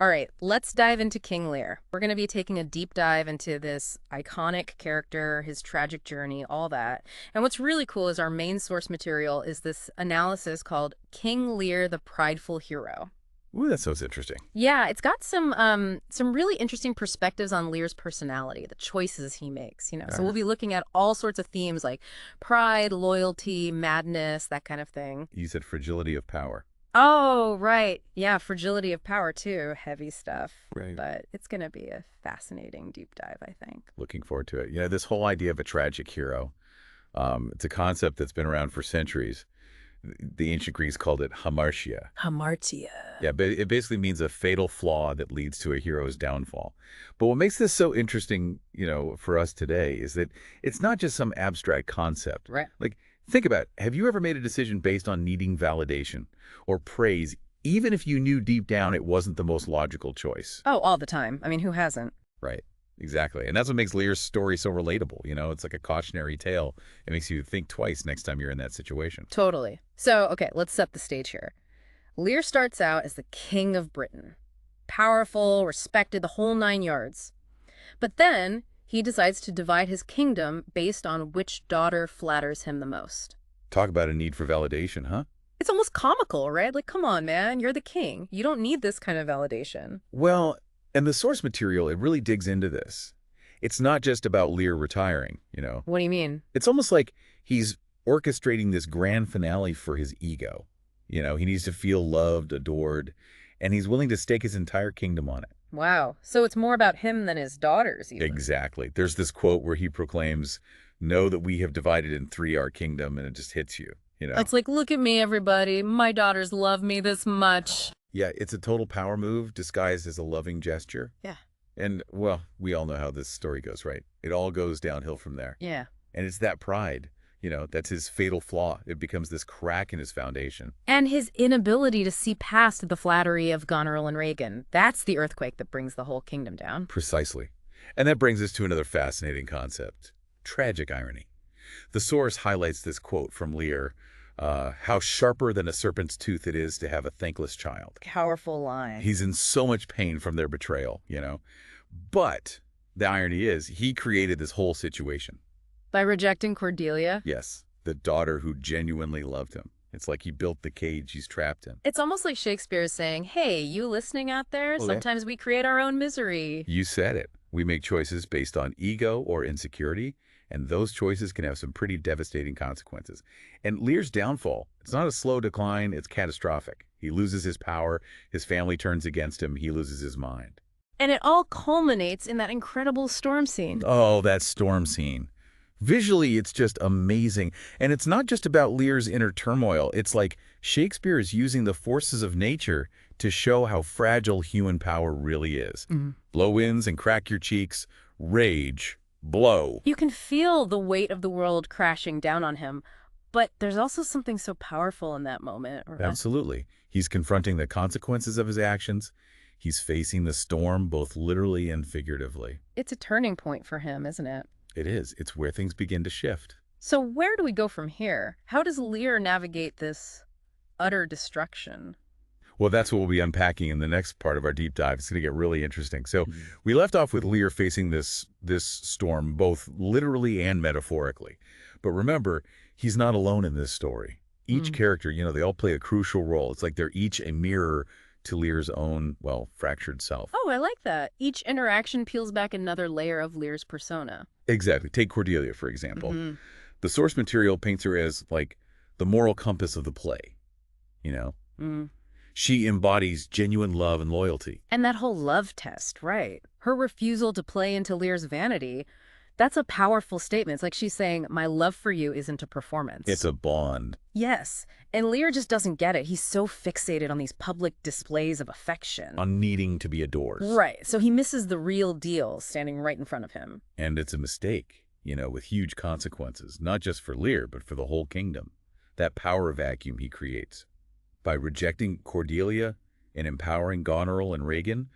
All right, let's dive into King Lear. We're going to be taking a deep dive into this iconic character, his tragic journey, all that. And what's really cool is our main source material is this analysis called King Lear, the Prideful Hero. Ooh, that sounds interesting. Yeah, it's got some really interesting perspectives on Lear's personality, the choices he makes, you know. So we'll Uh, be looking at all sorts of themes like pride, loyalty, madness, that kind of thing. you said fragility of power. Oh, right. Yeah, fragility of power too. Heavy stuff. Right. But it's going to be a fascinating deep dive, I think. Looking forward to it. This whole idea of a tragic hero, it's a concept that's been around for centuries. The ancient Greeks called it hamartia. Hamartia. Yeah, but it basically means a fatal flaw that leads to a hero's downfall. But what makes this so interesting, for us today is that it's not just some abstract concept. Right. Like, think about it. Have you ever made a decision based on needing validation or praise, even if you knew deep down it wasn't the most logical choice? Oh, all the time. I mean, who hasn't? Right. Exactly. And that's what makes Lear's story so relatable. It's like a cautionary tale. It makes you think twice next time you're in that situation. Totally. So, okay, let's set the stage here. Lear starts out as the king of Britain. Powerful, respected, the whole 9 yards. But then he decides to divide his kingdom based on which daughter flatters him the most. Talk about a need for validation, huh? It's almost comical, right? Like, come on, man, you're the king. You don't need this kind of validation. Well, and the source material, it really digs into this. It's not just about Lear retiring. What do you mean? It's almost like he's orchestrating this grand finale for his ego. He needs to feel loved, adored, and he's willing to stake his entire kingdom on it. Wow. So it's more about him than his daughters, even. Exactly. There's this quote where he proclaims, "Know that we have divided in three our kingdom," and it just hits you. It's like, look at me, everybody. My daughters love me this much. Yeah, it's a total power move disguised as a loving gesture. Yeah. And, well, we all know how this story goes, right? It all goes downhill from there. Yeah. And it's that pride, that's his fatal flaw. It becomes this crack in his foundation. And his inability to see past the flattery of Goneril and Regan. That's the earthquake that brings the whole kingdom down. Precisely. And that brings us to another fascinating concept, tragic irony. The source highlights this quote from Lear, how sharper than a serpent's tooth it is to have a thankless child. Powerful line. He's in so much pain from their betrayal. But the irony is he created this whole situation. By rejecting Cordelia? Yes, the daughter who genuinely loved him. It's like he built the cage he's trapped in. It's almost like Shakespeare is saying, hey, you listening out there? Okay. Sometimes we create our own misery. You said it. We make choices based on ego or insecurity, and those choices can have some pretty devastating consequences. And Lear's downfall, it's not a slow decline, it's catastrophic. He loses his power, his family turns against him, he loses his mind. And it all culminates in that incredible storm scene. Oh, that storm scene. Visually, it's just amazing. And it's not just about Lear's inner turmoil. It's like Shakespeare is using the forces of nature to show how fragile human power really is. Blow winds and crack your cheeks, rage, blow. You can feel the weight of the world crashing down on him, but there's also something so powerful in that moment. Absolutely. He's confronting the consequences of his actions. He's facing the storm both literally and figuratively. It's a turning point for him, isn't it? It is. It's where things begin to shift. So where do we go from here? How does Lear navigate this utter destruction? Well, that's what we'll be unpacking in the next part of our deep dive. It's going to get really interesting. So we left off with Lear facing this storm, both literally and metaphorically. But remember, he's not alone in this story. Each character, they all play a crucial role. It's like they're each a mirror to Lear's own, fractured self. Oh, I like that. Each interaction peels back another layer of Lear's persona. Exactly. Take Cordelia, for example. The source material paints her as, like, the moral compass of the play, She embodies genuine love and loyalty. And that whole love test, right? Her refusal to play into Lear's vanity, that's a powerful statement. It's like she's saying, my love for you isn't a performance. It's a bond. Yes. And Lear just doesn't get it. He's so fixated on these public displays of affection. On needing to be adored. Right. So he misses the real deal standing right in front of him. And it's a mistake, with huge consequences, not just for Lear, but for the whole kingdom. That power vacuum he creates. By rejecting Cordelia and empowering Goneril and Regan,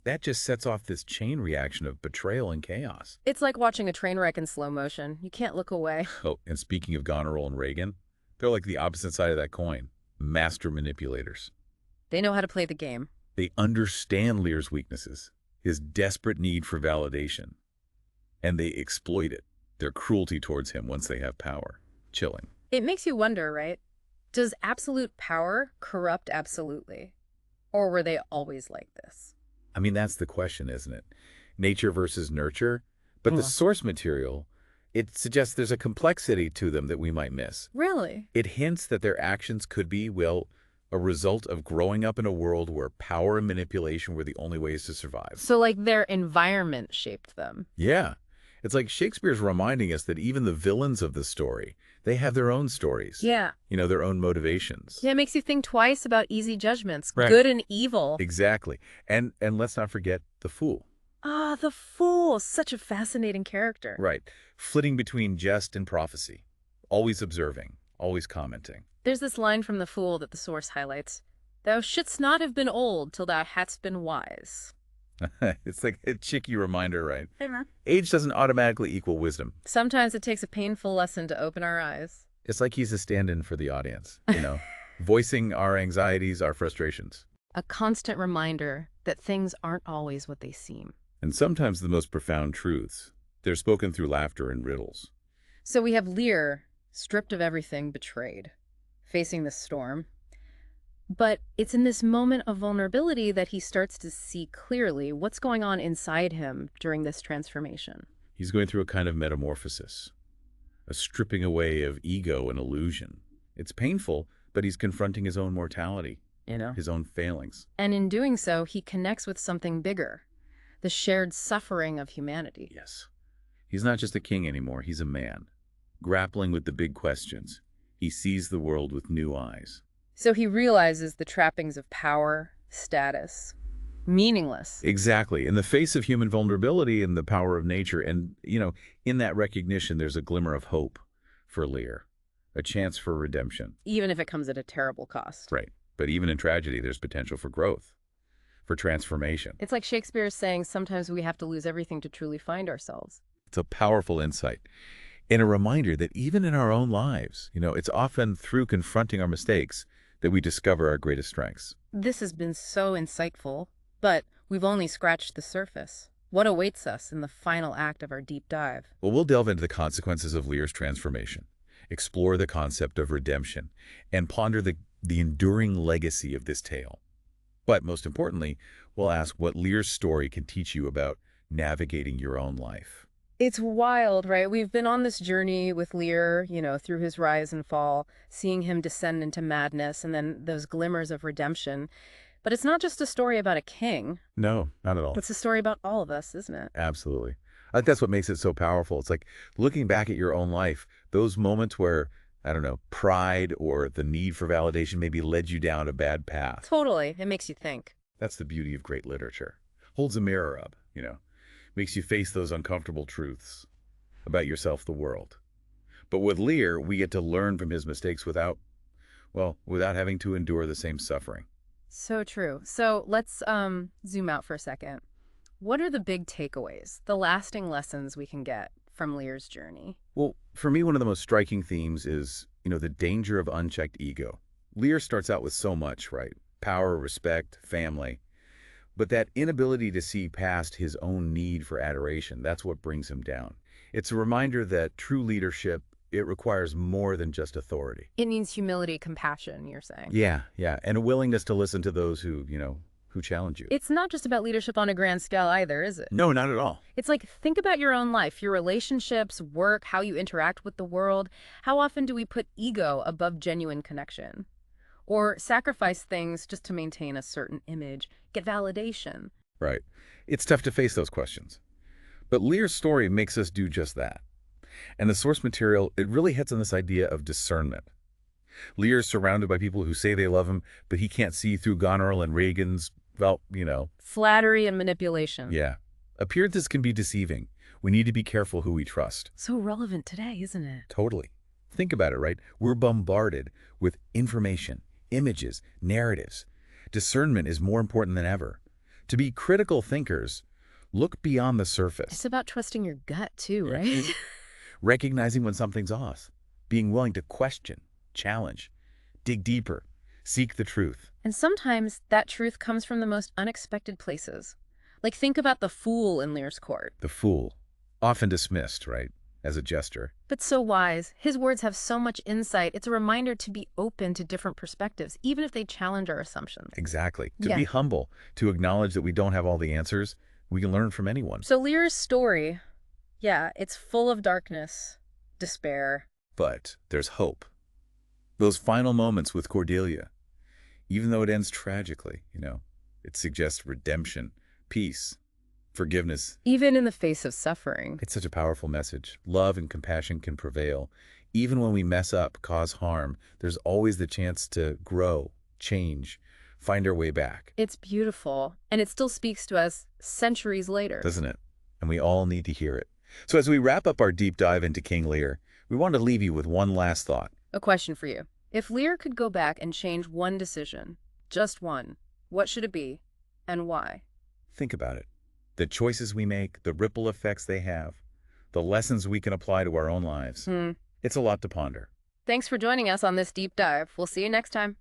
that just sets off this chain reaction of betrayal and chaos. It's like watching a train wreck in slow motion. You can't look away. Oh, and speaking of Goneril and Regan, they're like the opposite side of that coin. Master manipulators. They know how to play the game. They understand Lear's weaknesses, his desperate need for validation, and they exploit it, their cruelty towards him once they have power. Chilling. It makes you wonder, right? Does absolute power corrupt absolutely? Or were they always like this? I mean, that's the question, isn't it? Nature versus nurture. But the source material, it suggests there's a complexity to them that we might miss. Really? It hints that their actions could be, well, a result of growing up in a world where power and manipulation were the only ways to survive. So like their environment shaped them. Yeah. It's like Shakespeare's reminding us that even the villains of the story, they have their own stories. Yeah. You know, their own motivations. Yeah, it makes you think twice about easy judgments, Right. good and evil. Exactly. And let's not forget the fool. Ah, the fool, such a fascinating character. Right. Flitting between jest and prophecy. Always observing. Always commenting. There's this line from the fool that the source highlights. Thou shouldst not have been old till thou hadst been wise. It's like a cheeky reminder, right? Hey, man. Age doesn't automatically equal wisdom. Sometimes it takes a painful lesson to open our eyes. It's like he's a stand-in for the audience, you know, voicing our anxieties, our frustrations. A constant reminder that things aren't always what they seem. And sometimes the most profound truths, they're spoken through laughter and riddles. So we have Lear, stripped of everything, betrayed, facing the storm. But it's in this moment of vulnerability that he starts to see clearly what's going on inside him during this transformation. He's going through a kind of metamorphosis, a stripping away of ego and illusion. It's painful, but he's confronting his own mortality, his own failings. And in doing so, he connects with something bigger, the shared suffering of humanity. Yes. He's not just a king anymore, he's a man, grappling with the big questions. He sees the world with new eyes. So he realizes the trappings of power, status, meaningless. Exactly. In the face of human vulnerability and the power of nature, and, in that recognition, there's a glimmer of hope for Lear, a chance for redemption. Even if it comes at a terrible cost. Right. But even in tragedy, there's potential for growth, for transformation. It's like Shakespeare saying sometimes we have to lose everything to truly find ourselves. It's a powerful insight and a reminder that even in our own lives, it's often through confronting our mistakes that we discover our greatest strengths. This has been so insightful, but we've only scratched the surface. What awaits us in the final act of our deep dive? Well, we'll delve into the consequences of Lear's transformation, explore the concept of redemption, and ponder the enduring legacy of this tale. But most importantly, we'll ask what Lear's story can teach you about navigating your own life. It's wild, right? We've been on this journey with Lear, through his rise and fall, seeing him descend into madness and then those glimmers of redemption. But it's not just a story about a king. No, not at all. It's a story about all of us, isn't it? Absolutely. I think that's what makes it so powerful. It's like looking back at your own life, those moments where, I don't know, pride or the need for validation maybe led you down a bad path. Totally. It makes you think. That's the beauty of great literature. Holds a mirror up, makes you face those uncomfortable truths about yourself, the world. But with Lear, we get to learn from his mistakes without having to endure the same suffering. So true. So let's zoom out for a second. What are the big takeaways, the lasting lessons we can get from Lear's journey? Well, for me, one of the most striking themes is, the danger of unchecked ego. Lear starts out with so much, right? Power, respect, family. But that inability to see past his own need for adoration, that's what brings him down. It's a reminder that true leadership, it requires more than just authority. It needs humility, compassion, you're saying. Yeah, and a willingness to listen to those who challenge you. It's not just about leadership on a grand scale either, is it? No, not at all. It's like, think about your own life, your relationships, work, how you interact with the world. How often do we put ego above genuine connection? Or sacrifice things just to maintain a certain image, get validation? Right. It's tough to face those questions. But Lear's story makes us do just that. And the source material, it really hits on this idea of discernment. Lear's surrounded by people who say they love him, but he can't see through Goneril and Reagan's, flattery and manipulation. Yeah. Appearances can be deceiving. We need to be careful who we trust. So relevant today, isn't it? Totally. Think about it, right? We're bombarded with information, images, narratives. Discernment is more important than ever. To be critical thinkers, look beyond the surface. It's about trusting your gut too, right? Recognizing when something's off, being willing to question, challenge, dig deeper, Seek the truth. And sometimes that truth comes from the most unexpected places. Like think about the fool in Lear's court. The fool. Often dismissed, right? As a jester. But so wise. His words have so much insight. It's a reminder to be open to different perspectives, even if they challenge our assumptions. Exactly. To Yeah. be humble, to acknowledge that we don't have all the answers. We can learn from anyone. So Lear's story, yeah, it's full of darkness, despair. But there's hope. Those final moments with Cordelia, even though it ends tragically, it suggests redemption, peace, forgiveness. Even in the face of suffering. It's such a powerful message. Love and compassion can prevail. Even when we mess up, cause harm, there's always the chance to grow, change, find our way back. It's beautiful, and it still speaks to us centuries later. Doesn't it? And we all need to hear it. So as we wrap up our deep dive into King Lear, we want to leave you with one last thought. A question for you. If Lear could go back and change one decision, just one, what should it be, and why? Think about it. The choices we make, the ripple effects they have, the lessons we can apply to our own lives. It's a lot to ponder. Thanks for joining us on this deep dive. We'll see you next time.